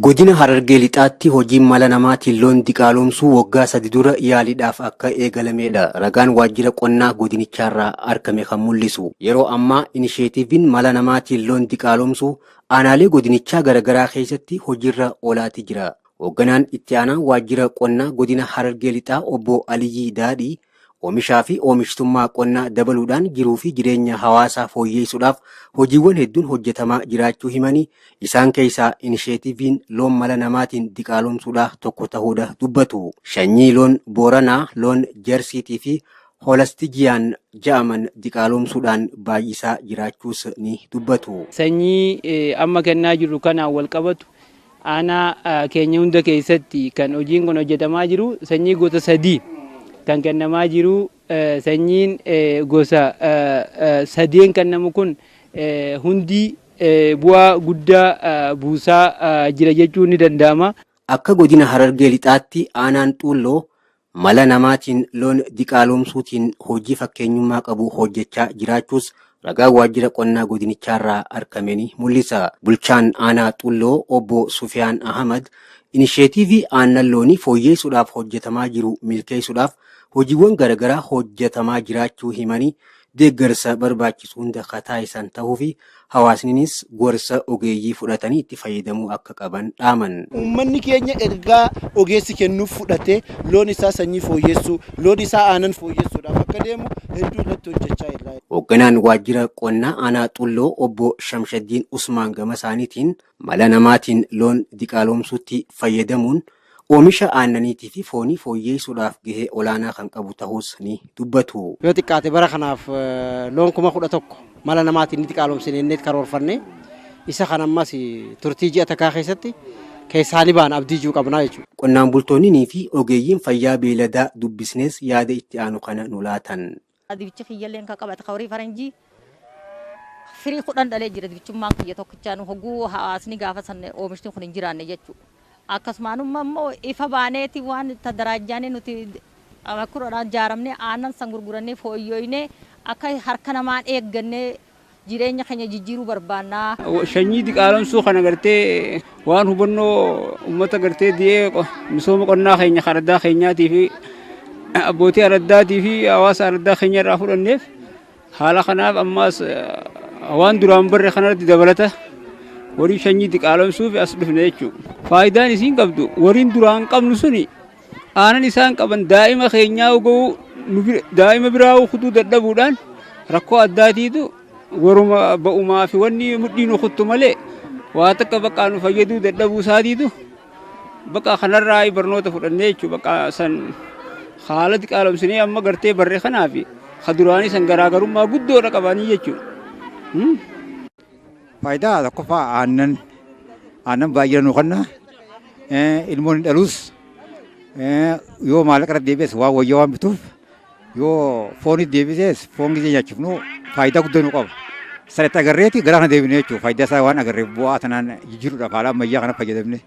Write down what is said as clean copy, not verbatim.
Godina Harargee lixaatti hojiin mala namaatiin loon diqaalomsuu waggaa 3 dura yaaliidhaaf akka eegalamedha. Ragaan waajjira qonnaa godinicharraa argame kan mul'isu. Yeroo ammaa inisheetiiviin mala namaatiin loon diqaalomsuu aanaalee godinichaa garaagaraa keessatti hojiirra oolaati jira. Hoogganaan itti aanaa waajjira qonnaa godina Harargee lixaa obbo Aliyyii Daadhii oomishaa fi oomishtummaa qonnaa dabaluudhaan jiruu fi jireenya hawaasaa fooyyessuudhaaf hojiiwwan hedduun hojjetamaa jiraachuu himanii isaan keessaa inisheetiiviin loon mala namaatiin diqaalomsuudhaaf tokko ta'uudha dubbatu. Sanyii loon Booranaa, loon Jersiitii fi Hoolastijiyaan ja'aman diqaalomsuudhaan baay'isaa jiraachuus ni dubbatu. Sanyii amma kennaa jirru kanaan wal qabatu aanaa keenya hunda keessatti kan hojiin kun hojjetamaa jiru sanyii gosa 3 kan kennamaa jiru. Sanyiin gosa 3 kennamu kun hundi bu'aa guddaa buusaa jira jechuun ni danda'ama. Akka godina Harargee lixaatti aanaan Xuulloo mala namaatiin loon diqaalomsuutiin hojii fakkeenyummaa qabu hojjechaa jiraachuus ragaa waajjira qonnaa godinicharraa argameni mul'isa. Bulchaan aanaa Xuulloo obbo Sufiyaan Ahmad inisheetiivii aannan loonii fooyyessuudhaaf hojjetamaa jiru milkeessuudhaaf hojiiwwan garaagaraa hojjetamaa jiraachuu himanii deeggarsa barbaachisu hunda taasisan ta'uu fi hawaasnis gorsa ogeeyyii fudhatanii itti fayyadamuu akka qaban dhaaman. Uummanni keenya ergaa ogeessi kennuuf fudhatee loon isaa sanyii fooyyessuu, loon isaa aannan fooyyessuudhaaf akka deemu hedduu irratti hojjechaa jira. Hoogganaan waajjira qonnaa aanaa Xuulloo obbo Shamshaddiin Usmaan gama isaaniitiin mala namaatiin loon diqaalomsuutti fayyadamuun oomisha aannaniitii fi foonii fooyyessuudhaaf gahee olaanaa kan qabu ta'us ni dubbatu. Yoo xiqqaate bara kanaaf loon 11,000 mala namaatiin diqaalomsinee karoorfanne isa kan ammas turtii ji'a takkaa keessatti keessaanii baan abdii jiru qabnaa jechuudha. Qonnaan bultoonnii fi ogeeyyiin fayyaa beeladaa dubbisnees yaada itti aanu kana nu laatan. Dibicha kiyyalleen kan qabate horii faranjii firii 10 dhalee jira dibichummaan kiyya tokkichaan hogguu hawaasni gaafa sanne oomishni kun hin jiraanne jechuudha. Akkasumaan immoo ifa baaneeti waan tadaraajaanii nuti amakuudhaan ijaaramnee aannan san gurgurannee fooyyooynee akka harka namaan eeggannee jireenya keenya jijjiiruu barbaannaa. Sanyii diqaalomsuu kana gartee waan hubannoo uummata gartee di'ee misooma qonnaa keenya araddaa keenyaatii fi abbootii araddaatii fi hawaasa araddaa keenya irraa fudhanneef haala kanaaf ammaas waan duraan barre kanarratti dabalata warii sanyii diqaalomsuuf as dhufne jechuudha. Faayidaan isiin qabdu wariin duraan qabnu suni aanan isaan qaban daa'ima keenyaa oguu daa'ima biraa kutuu dadhabuudhaan rakkoo addaatiitu waruma ba'umaa fi wanni mudhii nu kuttu malee waa takka bakka nu fayyaduu dadhabuu isaatiitu bakka kanarraa barnoota fudhannee jechuudha. Bakka san haala diqaalomsinee amma gartee barree kanaa fi kaduraanii san garaagarummaa guddoodha qabanii jechuudha. Faayidaa tokkoffaa aannan baay'ee nu kenna. Ilmoon dhalus yoo maallaqa irratti deebi'es waan wayyaa waan bituuf yoo foonii deebisees foon gisee nyaachuuf faayidaa guddaa nu qaba. Sanatti agarreeti garaa kana deebinee jechuudha. Faayidaa isaa waan agarreef bu'aa tanaan jijjiiruudhaaf haala ammayyaa kana fayyadamne.